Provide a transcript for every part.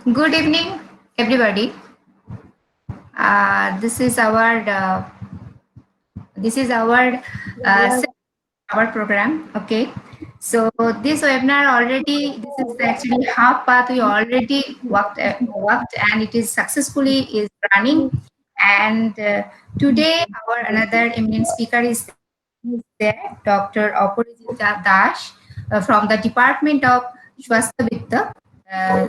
Good evening, everybody. This is our uh, Yeah, se- our program. Okay, so this webinar already this is actually half path we already worked and it is successfully is running. And today our another eminent speaker is there, Dr. Aparajita Dash from the Department of Swasthya uh,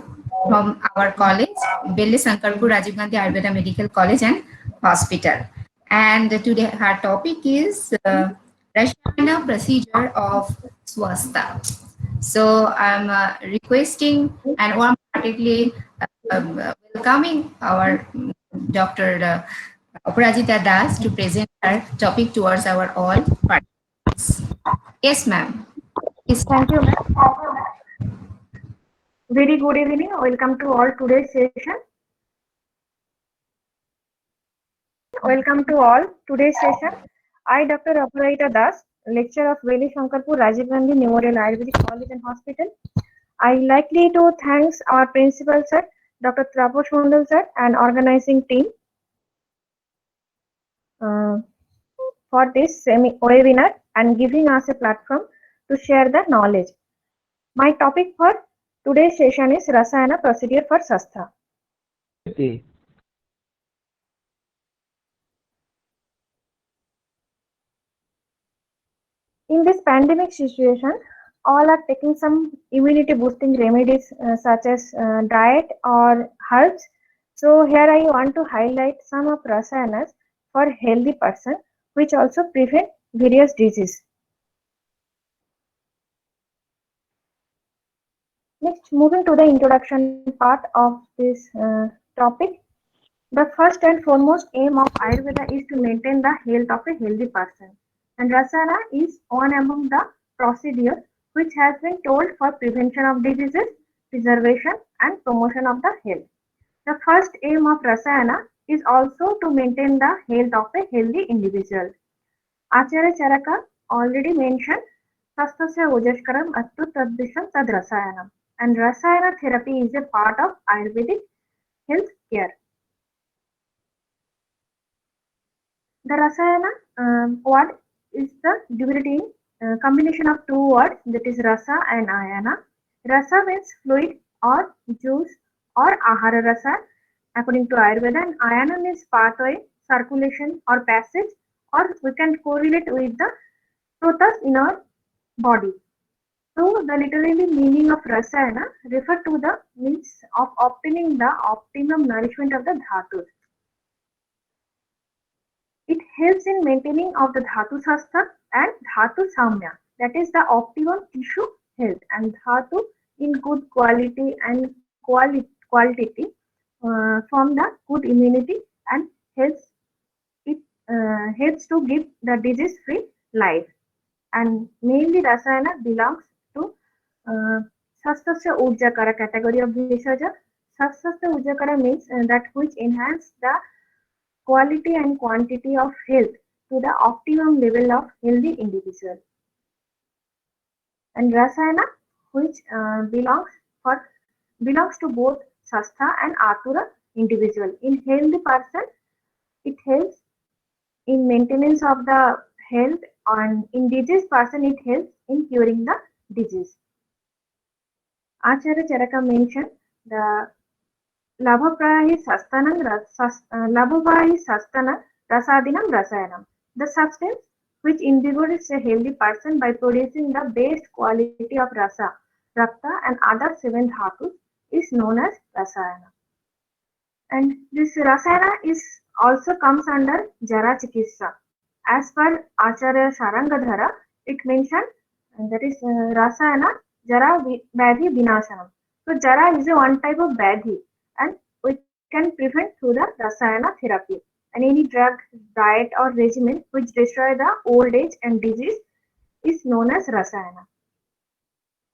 from our college, Belli Sankarpur Rajiv Gandhi Ayurveda Medical College and Hospital. And today her topic is Rashayana procedure of Swastha. So I'm requesting and warm-heartedly welcoming our Dr. Aparajita Das to present her topic towards our all participants. Yes, ma'am. Please start. thank you, ma'am. Very good evening. Welcome to all today's session. Welcome to all today's session. I, Dr. Aparajita Das, lecturer of Veli Shankarpur Rajiv Gandhi Memorial Ayurvedic College and Hospital. I likely to thanks our principal sir, Dr. Traposh Mondal sir, and organizing team uh, for this webinar and giving us a platform to share the knowledge. My topic for today's session is Rasayana procedure for Sastha. In this pandemic situation, all are taking some immunity boosting remedies such as diet or herbs. So here I want to highlight some of rasayanas for healthy person which also prevent various diseases. Next, moving to the introduction part of this topic. The first and foremost aim of Ayurveda is to maintain the health of a healthy person. And Rasana is one among the procedures which has been told for prevention of diseases, preservation and promotion of the health. The first aim of Rasayana is also to maintain the health of a healthy individual. Acharya Charaka already mentioned Sastasya Ojashkaram Attu Tadvisham Tad Rasayanam. And Rasayana therapy is a part of Ayurvedic health care. The Rasayana word is the divinity combination of two words, that is Rasa and Ayana. Rasa means fluid or juice or Ahara Rasa according to Ayurveda, and Ayana means pathway, circulation or passage, or we can correlate with the protas in our body. So the literally meaning of Rasayana refer to the means of obtaining the optimum nourishment of the dhatus. It helps in maintaining of the dhatu sastha and dhatu samya, that is the optimum tissue health, and dhatu in good quality and quality from the good immunity and helps it helps to give the disease free life. And mainly Rasayana belongs to uh, Sastasya Urjakara category of Bhishaja. Sastasya Urjakara means that which enhance the quality and quantity of health to the optimum level of healthy individual. And Rasayana, which belongs to both Sastha and Atura individual. In healthy person, it helps in maintenance of the health, and in disease person, it helps in curing the disease. Acharya Charaka mentioned the Labhaprahi Sastana Rasadinam Rasayanam. The substance which invigorates a healthy person by producing the best quality of rasa, rakta and other seven dhatus is known as rasayana. And this rasayana is also comes under Jara Chikitsa. As per Acharya Sarangadhara, it mentioned that is rasayana Jara Badhi Vinashanam. So Jara is a one type of Badhi and we can prevent through the rasayana therapy. And any drug, diet or regimen which destroy the old age and disease is known as rasayana.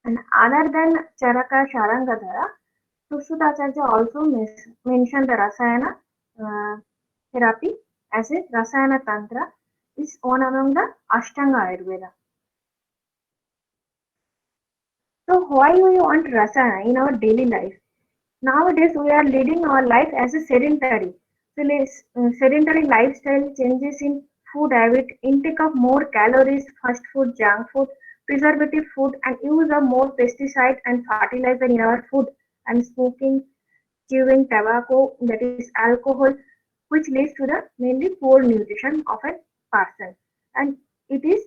And other than Charaka Sharangadhara, Sushrutacharya also mentioned the rasayana uh, therapy as a rasayana tantra is one among the Ashtanga Ayurveda. So why do we want rasayana in our daily life? Nowadays, we are leading our life as a sedentary. So, sedentary lifestyle changes in food habit, intake of more calories, fast food, junk food, preservative food, and use of more pesticide and fertilizer in our food, and smoking, chewing tobacco, that is alcohol, which leads to the mainly poor nutrition of a person, and it is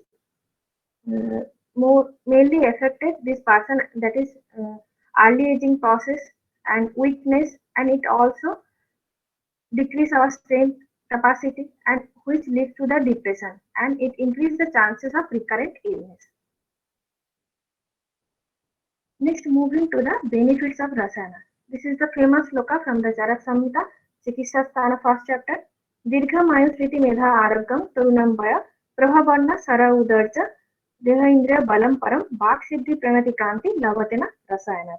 uh, more mainly affected this person, that is early aging process and weakness, and it also decrease our strength capacity, and which leads to the depression, and it increase the chances of recurrent illness. Next, moving to the benefits of rasana. This is the famous sloka from the Charak Samhita, Chikitsa Sthana first chapter. Dirgham Ayu Sriti Medha Aragam Turunam Baya Prabhavarna Sara Udarja Deha Indriya Balam Param Bhak Siddhi Pranati Kanti Lavatena Rasayana.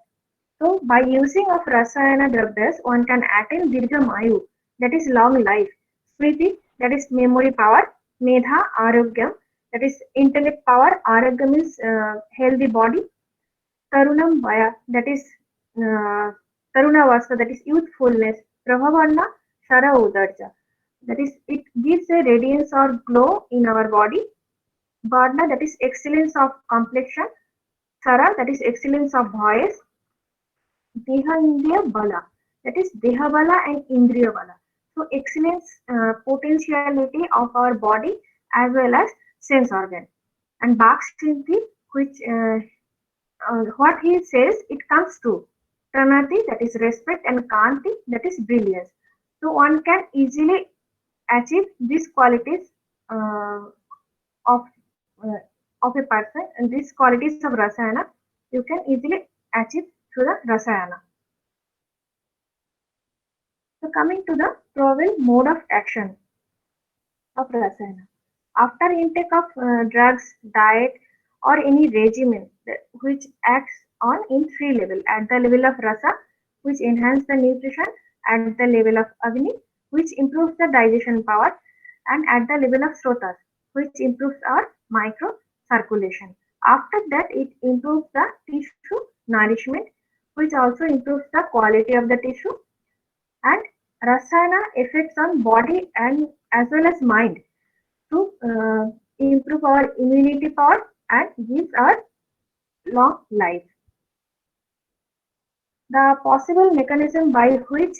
So, by using of Rasayana Dravyas, one can attain Dirgham Ayu, that is long life, Smriti, that is memory power, Medha Arogyam, that is intellect power, Arogyam is healthy body, Tarunam Vaya, that is Taruna Vasa, that is youthfulness, Prabhavarna Sara Udarja, that is it gives a radiance or glow in our body, Varna, that is excellence of complexion, Sara, that is excellence of voice, Deha Indriya Bala, that is Deha Bala and Indriya Bala. So excellence, potentiality of our body as well as sense organ. And Bhak Siddhi, which what he says, it comes true. Pranati, that is respect, and Kanti, that is brilliance. So one can easily achieve these qualities of uh, of a person, and these qualities of Rasayana you can easily achieve through the Rasayana. So coming to the probable mode of action of Rasayana. After intake of drugs, diet, or any regimen which acts on in three level, at the level of rasa, which enhance the nutrition, at the level of agni, which improves the digestion power, and at the level of srotas, which improves our micro circulation. After that, it improves the tissue nourishment, which also improves the quality of the tissue, and rasayana effects on body and as well as mind to improve our immunity power and gives our long life. The possible mechanism by which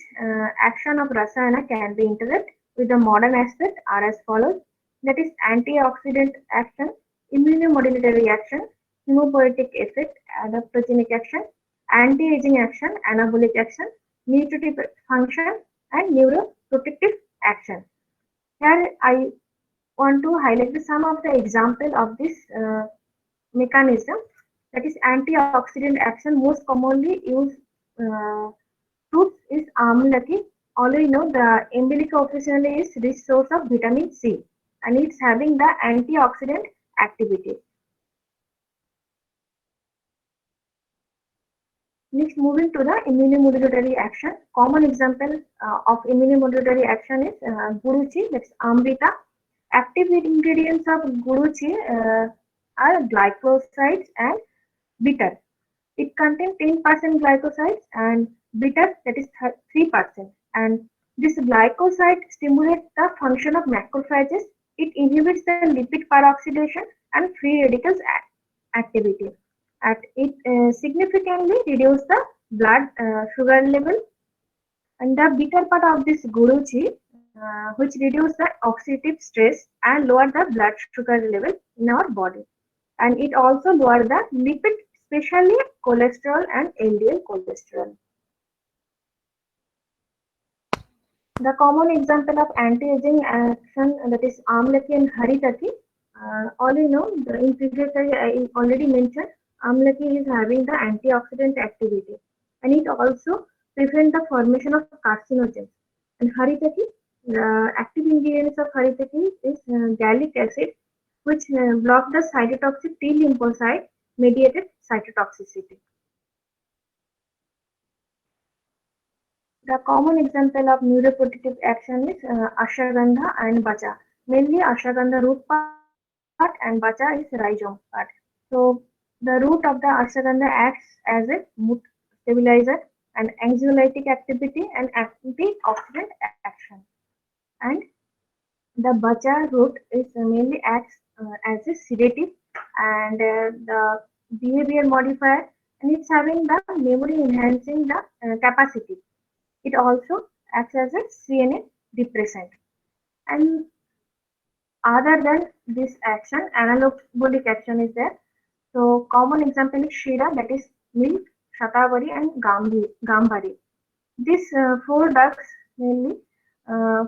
action of rasayana can be integrated with the modern aspect are as follows. That is antioxidant action, immunomodulatory action, hemopoietic effect, adaptogenic action, anti-aging action, anabolic action, nutritive function, and neuroprotective action. Here I want to highlight some of the example of this mechanism, that is antioxidant action. Most commonly used uh, fruits is amlaki. Although you know the Ambelica officinalis is rich source of vitamin C, and it's having the antioxidant activity. Next, moving to the immunomodulatory action. Common example of immunomodulatory action is guruchi, that's amrita. Active ingredients of guruchi are glycosides and bitter. It contains 10% glycosides and bitter, that is 3%. And this glycoside stimulates the function of macrophages. It inhibits the lipid peroxidation and free radicals activity. It significantly reduces the blood sugar level, and the bitter part of this guruchi, which reduces the oxidative stress and lower the blood sugar level in our body. And it also lower the lipid, especially cholesterol and LDL cholesterol. The common example of anti-aging action, that is amlaki and haritaki. All you know, in previous I already mentioned, amlaki is having the antioxidant activity, and it also prevents the formation of carcinogens. And haritaki, the active ingredients of haritaki is gallic acid, which block the cytotoxic T lymphocyte mediated cytotoxicity. The common example of neuroprotective action is ashwagandha and bacha. Mainly ashwagandha root part and bacha is rhizome part. So the root of the ashwagandha acts as a mood stabilizer, and anxiolytic activity and antioxidant action. And the bacha root is mainly acts as a sedative and the behavior modifier, and it's having the memory enhancing the capacity. It also acts as a CNA depressant. And other than this action, anabolic action is there. So common example is Shira, that is milk, Shatavari and Gambari. These four drugs mainly uh,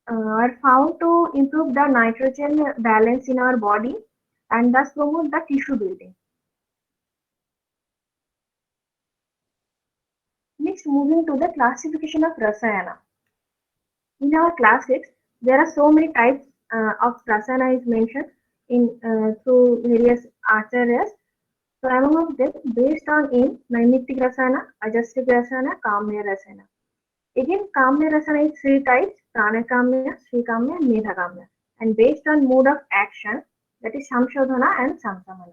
are found to improve the nitrogen balance in our body and thus promote the tissue building. Next, moving to the classification of Rasayana. In our class 6, there are so many types of Rasayana is mentioned in through various acharyas. So among them, based on in Naimittik Rasayana, Ajastik Rasayana, Kamya Rasayana. Again, Kamya Rasana is three types, Prana Kamya, Sri Kamya, and Medha Kamya. And based on mode of action, that is Samshodhana and Samsamana.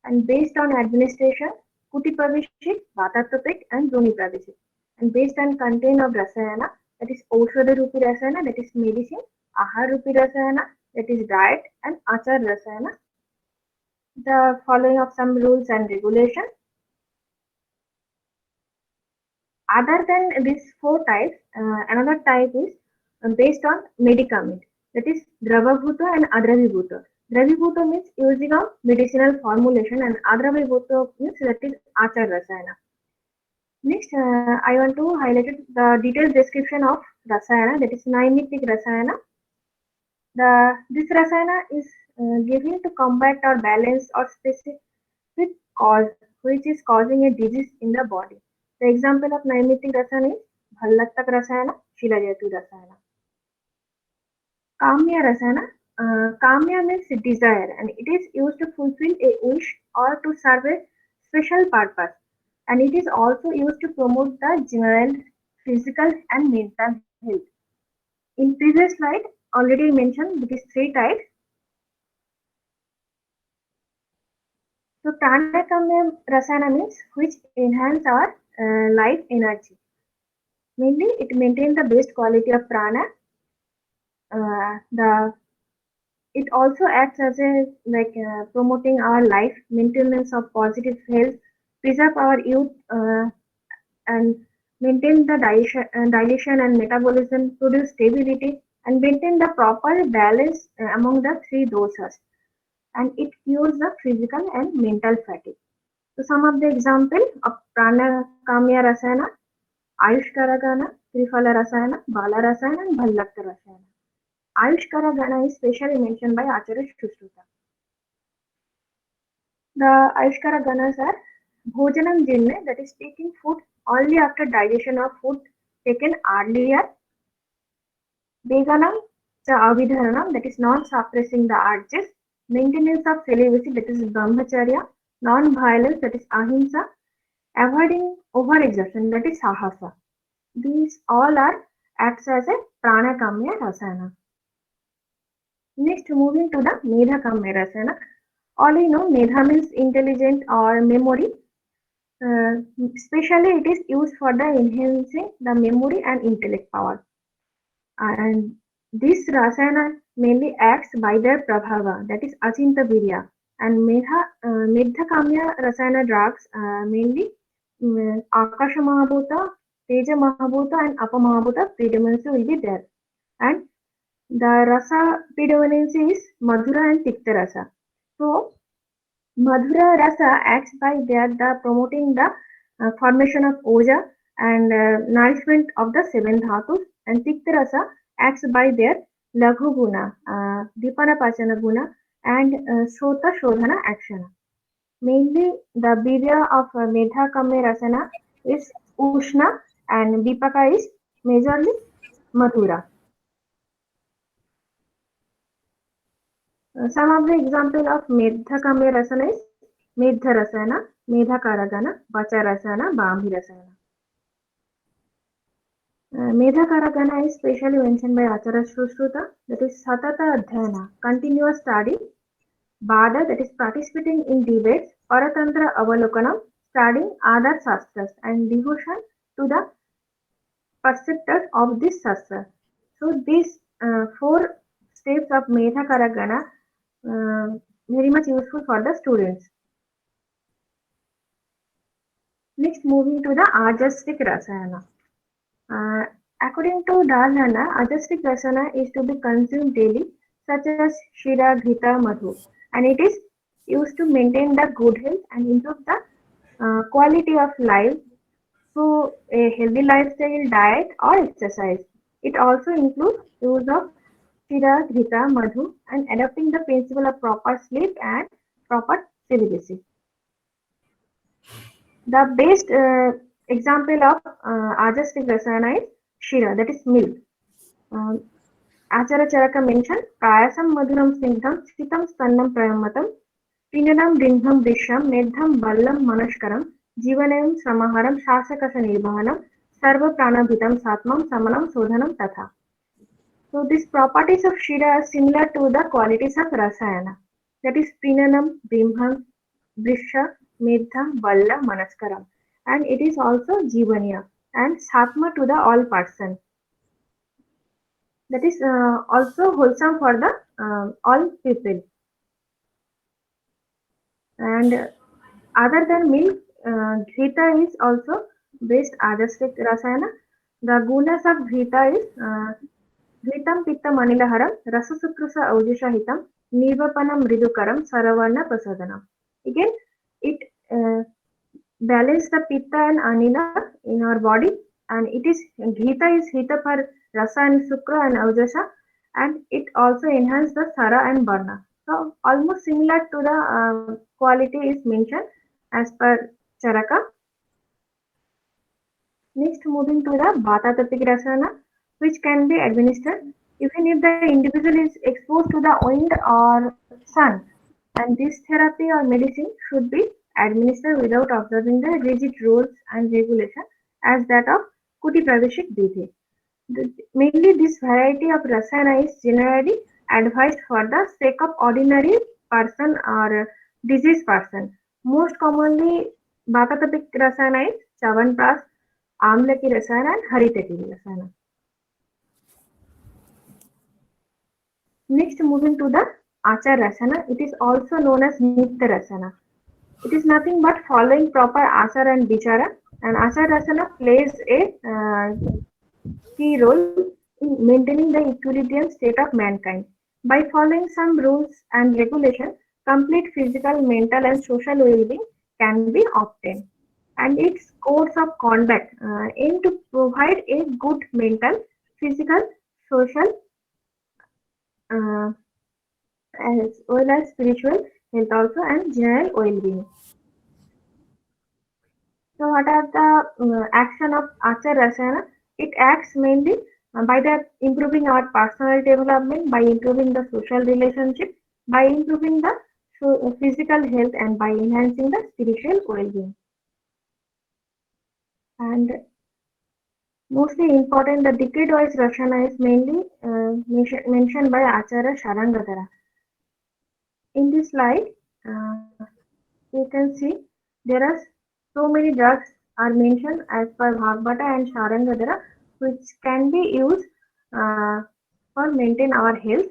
And based on administration, Kuti Pravishik, Vatattopik, and Droni Pravishik. And based on content of Rasayana, that is Aushodha Rupi Rasayana, that is medicine, Ahar Rupi Rasayana, that is diet, and Achar Rasayana. The following of some rules and regulations. Other than these four types, another type is based on medicament, that is Dravabhuta and Adravibhuta. Dravibhuta means using of medicinal formulation and Adravibhuta means that is Achar Rasayana. Next, I want to highlight the detailed description of Rasayana, that is Naimittik Rasayana. This Rasayana is given to combat or balance or specific cause which is causing a disease in the body. The example of Naimittik Rasayana is Bhallattak Rasayana, Shilajatu Rasayana. Kamya Rasayana. Kamya means desire and it is used to fulfill a wish or to serve a special purpose. And it is also used to promote the general physical and mental health. In previous slide, already mentioned these three types. So Pranakamya Rasayana means which enhance our life energy. Mainly, it maintains the best quality of prana. It also acts as a promoting our life, maintenance of positive health, preserve our youth, and maintain the digestion and metabolism, produce stability, and maintain the proper balance among the three dosas. And it cures the physical and mental fatigue. So some of the example of Prana Kamya Rasayana, Ayushkara Gana, Trifala Rasayana, Bala Rasayana, and Bhallakta Rasayana. Ayushkara Gana is specially mentioned by Acharya Shushruta. The Ayushkara Ganas are Bhojanam Jinne, that is taking food only after digestion of food taken earlier. Veganam cha Avidharanam, that is not suppressing the urges. Maintenance of celibacy, that is Brahmacharya. Non-violence, that is Ahimsa. Avoiding overexertion, that is Sahasa. These all are acts as a Prana Kamya Rasayana. Next, moving to the Medha Kamya Rasayana. All you know, Medha means intelligent or memory. Especially it is used for the enhancing the memory and intellect power. And this Rasayana mainly acts by their Prabhava, that is Achinta Virya. And Medha Kamya Rasayana drugs mainly Akasha Mahabhuta, Teja Mahabhuta, and Apa Mahabhuta predominance will be there. And the rasa predominance is Madhura and Tikta rasa. So Madhura rasa acts by the promoting the formation of oja and nourishment of the seven dhatus, and Tikta rasa acts by their laghu guna, dipana pachana guna, and shrota shodhana action. Mainly the birya of Medha Kamya Rasana is Ushna and Vipaka is majorly Madhura. Some of the example of Medha Kamya Rasana is Medha Rasana, Medha Karagana, Vacha Rasana, Bambi Rasana. Medha Karagana is specially mentioned by Acharya Shushruta, that is Satata Adhyana, continuous study. Bada, that is participating in debates. Paratantra Avalokanam, studying other shastras and devotion to the preceptors of this shastra. So these four steps of Medha Karagana very much useful for the students. Next, moving to the Ajastic Rasayana. Uh, According to Dharana, Ajastic Rasana is to be consumed daily, such as Shira, Ghita, Madhu, and it is used to maintain the good health and improve the quality of life through a healthy lifestyle, diet, or exercise. It also includes use of Shira, Ghita, Madhu, and adopting the principle of proper sleep and proper celibacy. The best example of Ajastic Rasana is Shira, that is milk. Um, Acharya Charaka mentioned Kayasam Madhuram Snigdham Sitam Stannam Prayamatam Pinadam Dindham Disham Medham Ballam Manashkaram Jivanayam Samaharam Shasakasa Nirvahanam Sarva Pranabhitam Satmam Samanam Sodhanam Tatha. So these properties of Shira are similar to the qualities of Rasayana. That is Pinanam, Bimham, Brisha, Medham, Balla, Manaskaram. And it is also Jivaniya and Satma to the all person. That is also wholesome for the all people. And other than milk, Ghita is also best Ajastic Rasayana. The gunas of Ghita is Ghritam Pitta Manilaharam, Rasasukrusa Aujishahitam, Nivapanam Mridukaram, Saravarna Prasadanam. Again, it balances the Pitta and Anila in our body, and it is Ghita is Hita for Rasa and Sukra and Aujasha, and it also enhances the Sara and Varna. So, almost similar to the quality is mentioned as per Charaka. Next, moving to the Bata Tattvic Rasana, which can be administered even if the individual is exposed to the wind or sun. And this therapy or medicine should be administered without observing the rigid rules and regulation as that of Kuti Praveshik Vidhi. Mainly, this variety of rasana is generally advised for the sake of ordinary person or diseased person. Most commonly, Bhatatapic rasana is Chavanpras, Amlaki rasana and Haritaki rasana. Next, moving to the Achar rasana, it is also known as Nitya rasana. It is nothing but following proper Achar and Vichara, and Achar rasana plays a key role in maintaining the equilibrium state of mankind. By following some rules and regulations, complete physical, mental, and social well-being can be obtained. And its codes of conduct aim to provide a good mental, physical, social, uh, as well as spiritual health also and general well-being. So, what are the action of Achar Rasana? It acts mainly by the improving our personal development, by improving the social relationship, by improving the physical health, and by enhancing the spiritual well-being. And mostly important, the decade-wise Rasana is mainly mentioned by Acharya Sharangadhara. In this slide, you can see there are so many drugs are mentioned as per Bhagavata and Sharangadhara, which can be used for maintain our health.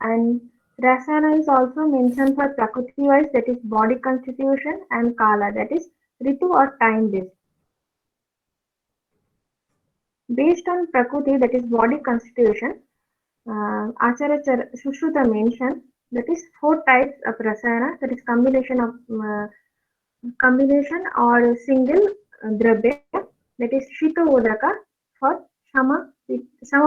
And Rasana is also mentioned for Prakriti wise, that is body constitution, and Kala, that is Ritu or time based. Based on Prakriti, that is body constitution, Acharya Sushruta mentioned that is four types of Rasana, that is combination or single dravya, that is Shita Vodaka for Shama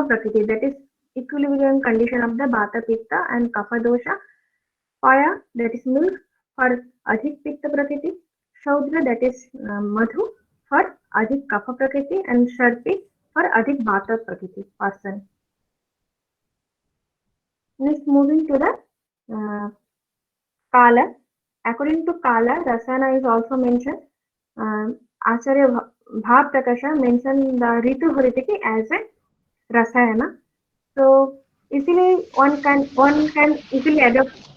Prakriti, that is equilibrium condition of the Bata Pitta and Kapha dosha, Paya, that is milk for Adhik Pitta Prakriti, Shaudra, that is Madhu for Adhik Kapha Prakriti, and Sharpi for Adhik Bata Prakriti person. Next, moving to the Kala. According to Kala, Rasana is also mentioned. Acharya Bhav Prakasha mentioned the Ritu Haritiki as a Rasayana. So, is easily one can easily adopt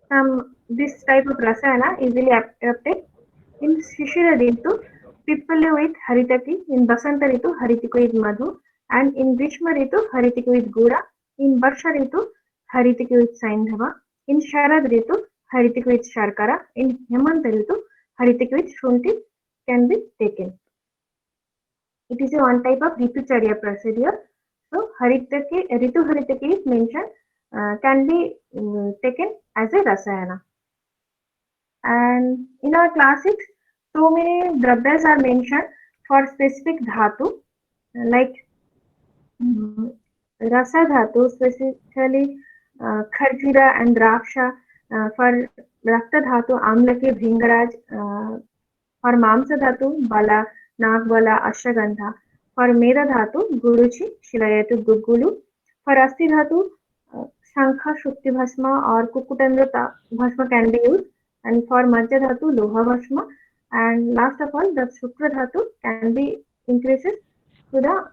some this type of rasayana easily adapted in Shishira Ritu, Pippali with Haritaki, in Basanta Ritu, Haritiki with Madhu, and in Grishma Ritu, Haritiki with Gura, in Varsha Ritu, Haritiki with Saindhava, in Sharad Ritu, Haritiki with Sharkara, in Hemanta Ritu, Haritiki with Shunti can be taken. It is a one type of Ritucharya procedure. So Ritu Haritaki is mentioned, can be taken as a Rasayana. And in our classics, so many dravyas are mentioned for specific dhatu, like rasa dhatu, specifically kharjura and draksha, for rakta dhatu, amlaki, bhingaraj, for mamsa dhatu, bala, nagbala, ashwagandha, for meda dhatu, guruchi, shilayatu, gugulu, for asti dhatu, shankha, shukti bhasma or kukutandra bhasma can be used, and for majja dhatu, loha bhasma, and last of all, the shukra dhatu can be increases to the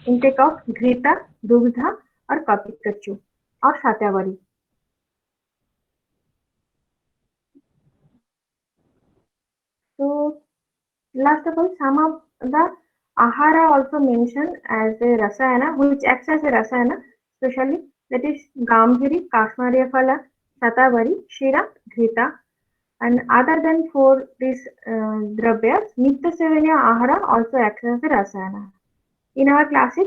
intake of Grita, Dugdha or Kapikachu or Satavari. So last of all, some of the Ahara also mentioned as a Rasayana, which acts as a Rasayana, especially that is Gambhiri, Kashmariya Phala, Satavari, Shira, Grita. And other than for these dravyas, Nitya Sevanya Ahara also acts as a Rasayana. In our classes,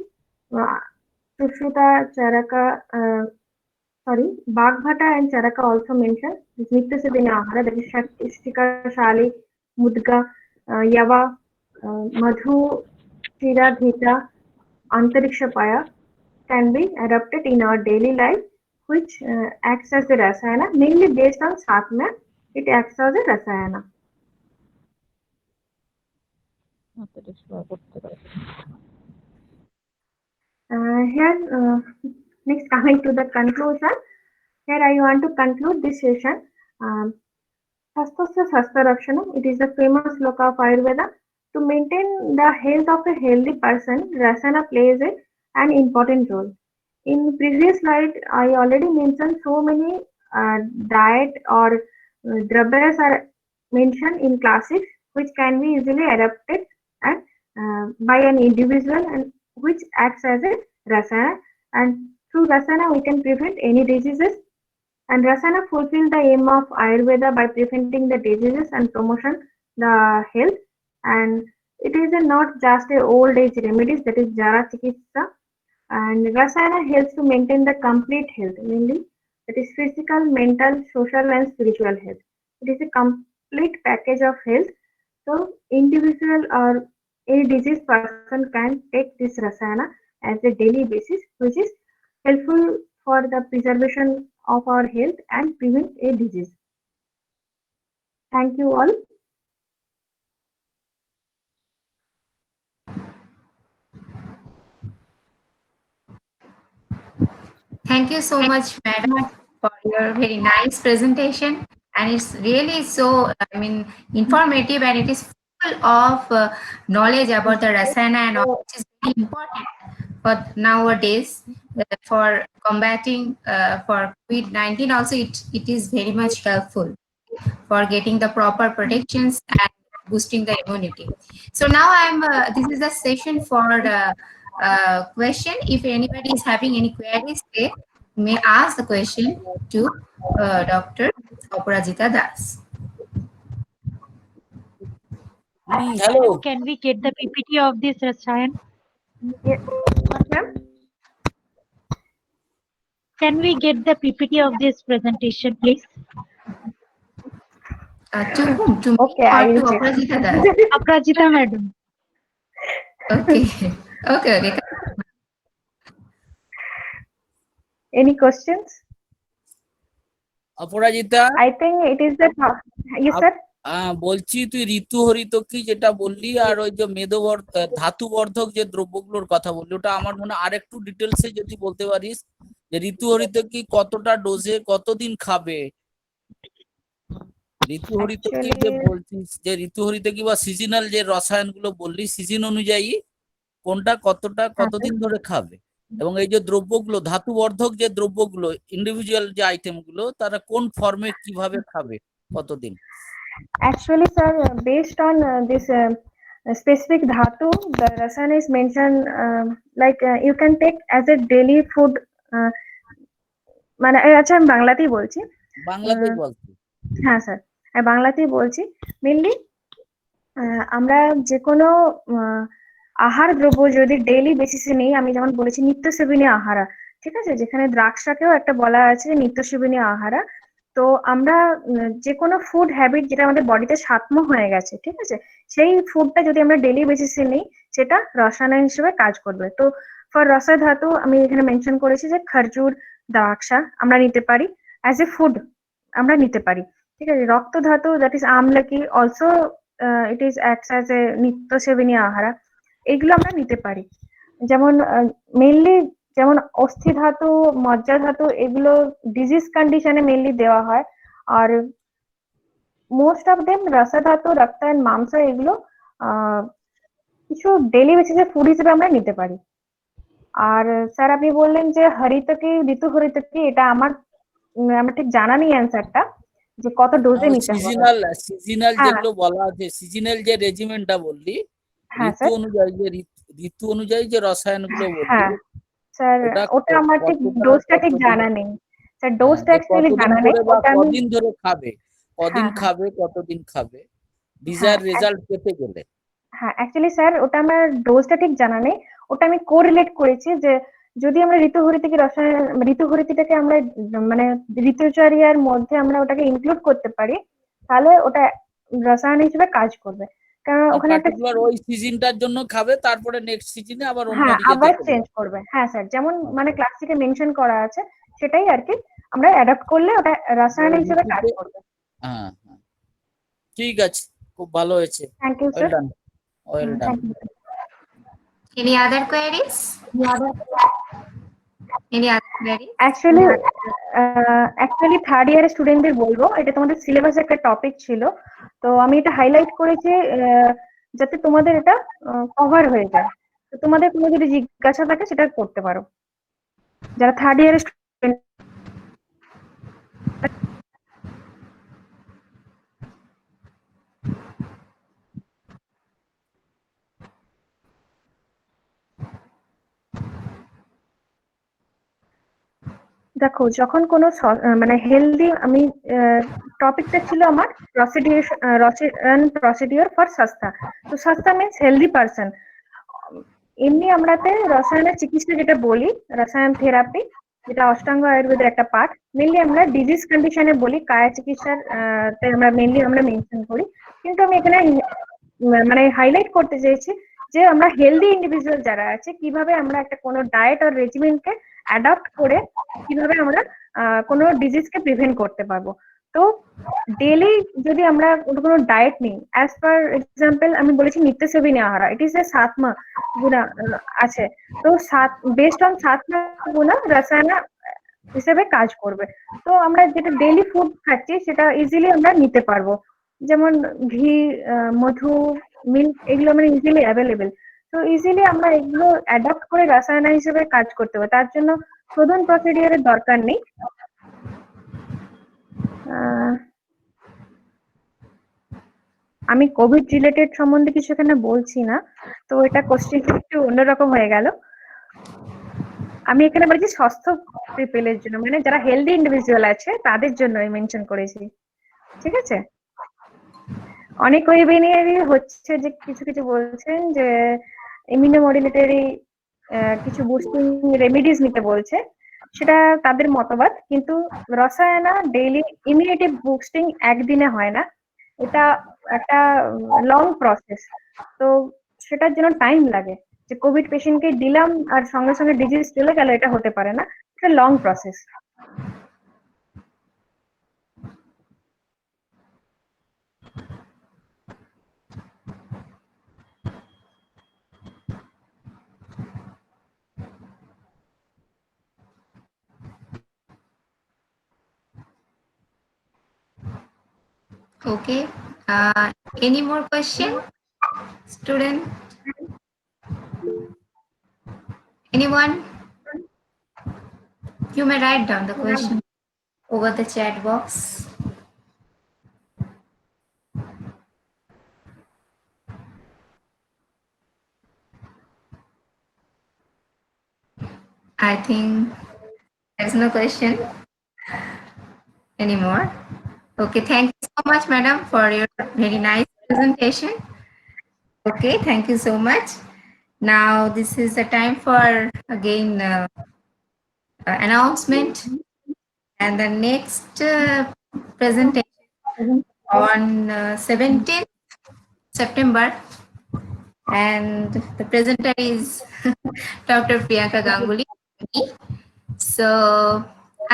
Sushruta, Charaka, Bhagbhata and Charaka also mentioned this Nitya Sevanya Ahara, that is Shaktika, Shali, Mudga, Yava, Madhu, Shira, Ghita, Antariksha Paya can be adopted in our daily life, which acts as a Rasayana, mainly based on Satmya, it acts as a Rasayana. Here, next coming to the conclusion, here I want to conclude this session. Sastasya Sasta Rakshanam, it is the famous sloka of Ayurveda. To maintain the health of a healthy person, Rasana plays an important role. In previous slide, I already mentioned so many diet or dravyas are mentioned in classics, which can be easily adapted and by an individual and which acts as a rasana. And through rasana, we can prevent any diseases. And rasana fulfills the aim of Ayurveda by preventing the diseases and promotion the health. And it is not just a old age remedies, that is Jara Chikitsa, and Rasayana helps to maintain the complete health, mainly that is physical, mental, social, and spiritual health. It is a complete package of health. So, individual or a diseased person can take this Rasayana as a daily basis, which is helpful for the preservation of our health and prevent a disease. Thank you all. Thank you so much, madam, for your very nice presentation. And it's really so, informative, and it is full of knowledge about the Rasana and all, which is very important for nowadays for combating for COVID-19. Also, it is very much helpful for getting the proper protections and boosting the immunity. So now this is a session for the question. If anybody is having any queries, they may ask the question to Dr. Aparajita Das. Hello. Can we get the PPT of this, Rasayan? Yes, ma'am. Can we get the PPT of this presentation, please? To whom? To Okay, me I or will to check. Aparajita Das? Aparajita madam. Okay. Okay. Any questions? Aparajita, I think it is the yes, sir. বলছি তুই ঋতু হরিতকি যেটা বললি আর ওই যে ধাতুবর্ধক যে দ্রব্যগুলোর কথা বললি, ওটা আমার মনে আর একটু ডিটেলসে যদি বলতে পারিস যে ঋতু হরিতকি কতটা ডোজে কতদিন খাবে। ঋতু হরিতকি যে বলছিস যে ঋতু হরিতকি বা সিজনাল যে রসায়ন গুলো বললি, সিজন অনুযায়ী কোনটা কতটা কতদিন ধরে খাবে। এবং এই যে দ্রব্যগুলো ধাতুবর্ধক যে দ্রব্যগুলো ইন্ডিভিজুয়াল যে আইটেমগুলো তারা কোন ফর্মে কিভাবে খাবে কতদিন? Actually, sir, based on this specific dhatu, the rasana is mentioned like you can take as a daily food. মানে আচ্ছা আমি বাংলাতেই বলছি। বাংলাতেই বলছি। হ্যাঁ স্যার, বাংলাতেই বলছি। মেনলি আমরা যে কোনো আহার দ্রব্য যদি ডেইলি বেসিসে নেই, আমি যেমন বলেছি নিত্য সেবনীয় আহারা, ঠিক আছে, যেখানে দ্রাক্ষাকেও একটা বলা আছে নিত্য সেবনীয় আহারা। তো আমরা যে কোনো ফুড হ্যাবিট যেটা আমাদের বডিতে সাত্ম হয়ে গেছে, ঠিক আছে, সেই ফুডটা যদি আমরা ডেইলি বেসিসে নিই সেটা রসায়ন হিসেবে কাজ করবে। তো ফর রসা ধাতু আমি এখানে মেনশন করেছি যে খরচুর, দ্রাক্ষা আমরা নিতে পারি অ্যাজ এ ফুড, আমরা নিতে পারি, ঠিক আছে। রক্ত ধাতু দ্যাট ইজ আমলকি also it is acts as a নিত্য সেবনীয় আহারা, এগুলো আমরা নিতে পারি। যেমন মেইনলি যেমন অস্থি ধাতু, মজ্জা ধাতু এগুলো ডিজিজ কন্ডিশনে মেইনলি দেওয়া হয়। আর মোস্ট অফ দেম রসা ধাতু, রক্ত এন্ড মাংস এগুলো কিছু ডেইলি বেসিসে ফুড হিসেবে আমরা নিতে পারি। আর স্যার আপনি বললেন যে হরিতকি, ঋতু হরিতকি, এটা আমার ঠিক জানা নেই অ্যান্সারটা, যে কত ডোজে নিতে হবে। সিজনাল যেগুলো বলা আছে, সিজনাল যে রেজিমেন্টটা বললি, ঋতু অনুযায়ী যে ঋতু অনুযায়ী যে রসায়নগুলো বললি, হ্যাঁ স্যার ওটা আমার ঠিক ডোজটা ঠিক জানা নেই স্যার, ডোজটা অ্যাকচুয়ালি জানা নেই। ওটা কদিন ধরে খাবে, কদিন খাবে, কতদিন খাবে ডিজায়ার রেজাল্ট পেতে গেলে। হ্যাঁ অ্যাকচুয়ালি স্যার ওটা আমার ডোজটা ঠিক জানা নেই, ওটা আমি কোরিলেট করেছি যে যদি আমরা ঋতুহরিতিকে রসায়ন, ঋতুহরিতিটাকে আমরা মানে ঋতুচর্যার মধ্যে আমরা ওটাকে ইনক্লুড করতে পারি, তাহলে ওটা রসায়ন হিসেবে কাজ করবে। কারণ ওখানে একটা ওই সিজনটার জন্য খাবে, তারপরে নেক্সট সিজনে আবার অন্য দিকে আবার চেঞ্জ করবে। হ্যাঁ স্যার, যেমন মানে ক্লাসিকে মেনশন করা আছে সেটাই আর কি, আমরা অ্যাডাপ্ট করলে ওটা রসায়ন হিসেবে কাজ করবে। হ্যাঁ ঠিক আছে, খুব ভালো হয়েছে। Thank you sir. Well done. Any other queries? Any other queries? Actually third ইয়ারের স্টুডেন্টদের বলবো, এটা তোমাদের সিলেবাসে একটা টপিক ছিল, তো আমি এটা হাইলাইট করেছি যাতে তোমাদের এটা কভার হয়ে যায়। তো তোমাদের কোনো যদি জিজ্ঞাসা থাকে সেটা করতে পারো, যারা থার্ড ইয়ারের স্টুডেন্ট। দেখো যখন কোনো মানে হেলদি, আমি টপিকটা ছিল আমার প্রসিডিওর ফর সস্তা। তো সস্তা মিনস হেলদি পারসন। এমনি আমরাতে রসায়নের চিকিৎসা যেটা বলি, রসায়ন থেরাপি, যেটা অষ্টাঙ্গ আয়ুর্বেদের একটা পার্ট, মেনলি আমরা ডিজিজ কন্ডিশনে বলি, কায়া চিকিৎসার আমরা মেনলি আমরা মেনশন করি। কিন্তু আমি এখানে মানে হাইলাইট করতে চাইছি যে আমরা হেলদি ইন্ডিভিজুয়াল যারা আছে, কিভাবে আমরা একটা কোনো ডায়েট আর রেজিমেন্টকে অ্যাডাপ্ট করে কিভাবে আমরা কোনো ডিজিজকে প্রিভেন্ট করতে পারবো। তো ডেইলি যদি আমরা কোনো ডায়েট নিই, অ্যাজ পার এক্সাম্পল আমি বলেছি নিত্য সেবনীয় আহার, ইট ইজ এ সাতমা গুণা আছে। তো বেসড অন সাতমা গুণা রসায়ন হিসেবে কাজ করবে। তো আমরা যেটা ডেইলি ফুড খাচ্ছি সেটা ইজিলি আমরা নিতে পারবো, যেমন ঘি, মধু, মিল্ক, এগুলো মানে ইজিলি অ্যাভেলেবেল। তো ইজিলি আমরা এগুলো অ্যাডাপ্ট করে রসায়ন হিসেবে কাজ করতে হবে, তার জন্য প্রধান প্রসিডিওরের দরকার নেই। আমি কোভিড রিলেটেড সম্বন্ধে কিছু এখানে বলছি না, তো এটা কোশ্চেন একটু অন্যরকম হয়ে গেল। আমি এখানে বলছি স্বাস্থ্য পিপলের জন্য, মানে যারা হেলদি ইন্ডিভিজুয়াল আছে তাদের জন্য আমি মেনশন করেছি, ঠিক আছে। অনেক ওয়েবিনারি হচ্ছে যে কিছু কিছু বলছেন যে ইমিউনোমডুলেটরি কিছু বুস্টিং রেমিডিজ নিতে বলছে, সেটা তাদের মতবাদ, কিন্তু রসায়না ডেইলি ইমিউনিটি বুস্টিং একদিনে হয় না, এটা একটা লং প্রসেস। তো সেটার জন্য টাইম লাগে, যে কোভিড পেশেন্টকে দিলাম আর সঙ্গে সঙ্গে ডিজিজ চলে গেল, এটা হতে পারে না, এটা long process. Okay. Any more question, student? Anyone? You may write down the question over the chat box. I think there's no question anymore. Okay, thank you so much, madam, for your very nice presentation. Okay, thank you so much. Now this is the time for again announcement, and the next presentation on 17th September, and the presenter is Dr. Priyanka Ganguly. So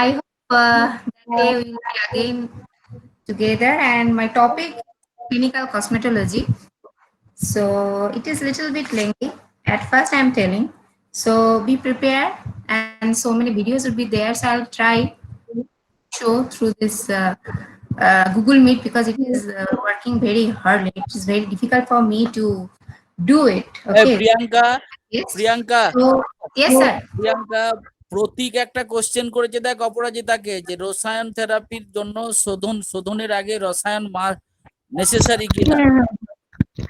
I hope that day we will be again together, and my topic clinical cosmetology. So it is a little bit lengthy at first, I'm telling. So be prepared, and so many videos will be there. So I'll try show through this Google Meet, because it is working very hardly. It is very difficult for me to do it. Okay. Priyanka, Yes. Priyanka. So, yes, sir. Priyanka, Pratik একটা question করেছে দেখ অপরাজিতাকে, যে রসায়ন থেরাপির জন্য শোধনের আগে রসায়ন নেসেসারি কিনা।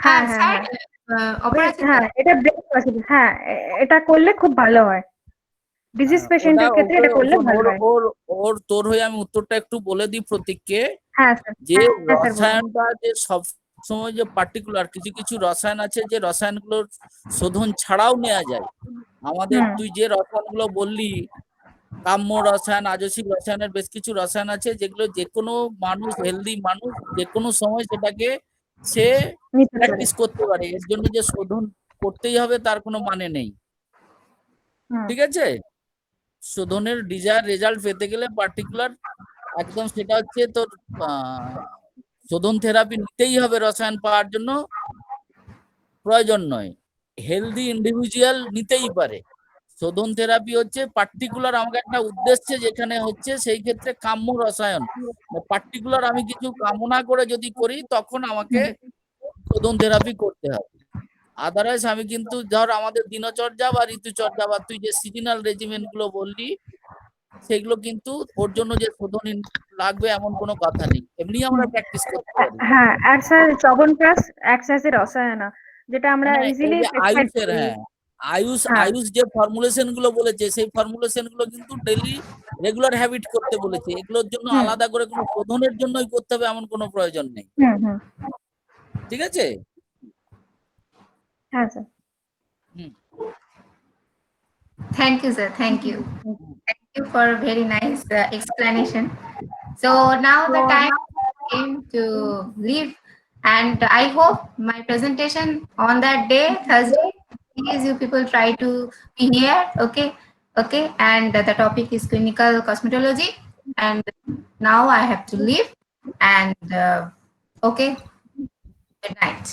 হ্যাঁ হ্যাঁ হ্যাঁ এটা হ্যাঁ এটা করলে খুব ভালো হয়, ডিজিজ পেশেন্টের ক্ষেত্রে এটা করলে ভালো হয়। ওর তোর হয়ে আমি উত্তরটা একটু বলে দিই প্রতীককে, হ্যাঁ স্যার, যে রসায়নটা যে সব সময় যে পার্টিকুলার কিছু কিছু রসায়ন আছে যে রসায়নগুলো শোধন ছাড়াও নেওয়া যায়। আমাদের তুই যে রসায়নগুলো বললি, কাম্য রসায়ন, আজসিক রসায়নের বেশ কিছু রসায়ন আছে যেগুলো যে কোনো মানুষ, হেলদি মানুষ যে কোনো সময় সেটাকে সে প্র্যাকটিস করতে পারে। এর জন্য যে শোধন করতেই হবে তার কোনো মানে নেই, ঠিক আছে? শোধনের ডিজায়ার রেজাল্ট পেতে গেলে পার্টিকুলার একদম সেটা হচ্ছে তোর শোধন থেরাপি নিতেই হবে, রসায়ন পাওয়ার জন্য প্রয়োজন নয়। হেলদি ইন্ডিভিজুয়াল নিতেই পারে। শোধন থেরাপি হচ্ছে পার্টিকুলার আমাকে একটা উদ্দেশ্যে যেখানে হচ্ছে সেই ক্ষেত্রে কাম্য রসায়ন, পার্টিকুলার আমি কিছু কামনা করে যদি করি তখন আমাকে শোধন থেরাপি করতে হবে। আদারওয়াইজ আমি কিন্তু ধর আমাদের দিনচর্যা বা ঋতুচর্যা বা তুই যে সিজনাল রেজিমেন্ট গুলো বললি সেগুলো কিন্তু ওর জন্য যে শোধন লাগবে এমন কোনো কথা নেই, এমনি আমরা প্র্যাকটিস করতে পারি। হ্যাঁ আর স্যার চবনপ্রাশ একসাথে রসায়ন যেটা আমরা ইজিলি আয়ুষের, হ্যাঁ আয়ুষ যে ফর্মুলেশন গুলো বলেছে সেই ফর্মুলেশন গুলো কিন্তু ডেইলি রেগুলার হ্যাবিট করতে বলেছে। এগুলোর জন্য আলাদা করে কোনো শোধনের জন্যই করতে হবে এমন কোনো প্রয়োজন নেই, ঠিক আছে? হ্যাঁ sir. Thank you, sir. Thank you. Thank you for a very nice explanation. So now the time came to leave, and I hope my presentation on that day, Thursday, please you people try to be here. Okay. Okay. And the topic is clinical cosmetology. And now I have to leave. And okay. Good night.